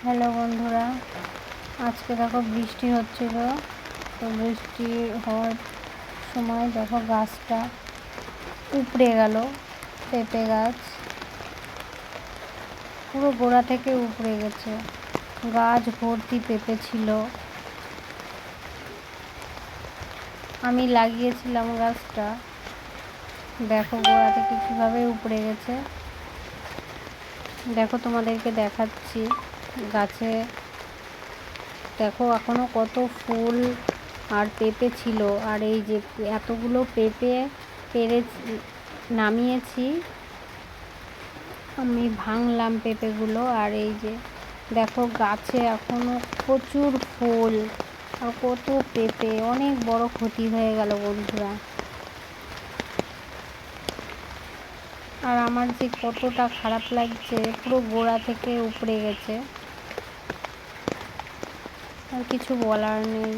Hello বন্ধুরা, আজকে দেখো বৃষ্টি হচ্ছিল। তো বৃষ্টি হওয়ার সময় দেখো গাছটা উপড়ে গেল। পেঁপে গাছ পুরো গোড়া থেকে উপড়ে গেছে। গাছ ভর্তি পেঁপে ছিল। আমি লাগিয়েছিলাম গাছটা, দেখো গোড়া থেকে কীভাবে উপড়ে গেছে। দেখো তোমাদেরকে দেখাচ্ছি। গাছে দেখো এখনো কত ফুল আর পেঁপে ছিল। আর এই যে এতগুলো পেঁপে পেরে নামিয়েছি, আমি ভাঙলাম পেঁপেগুলো। আর এই যে দেখো গাছে এখনো প্রচুর ফুল আর কত পেঁপে, অনেক বড় ক্ষতি হয়ে গেল বন্ধুরা। আর আমার যে কতটা খারাপ লাগছে, পুরো গোড়া থেকে উপড়ে গেছে। আর কিছু বলার নেই।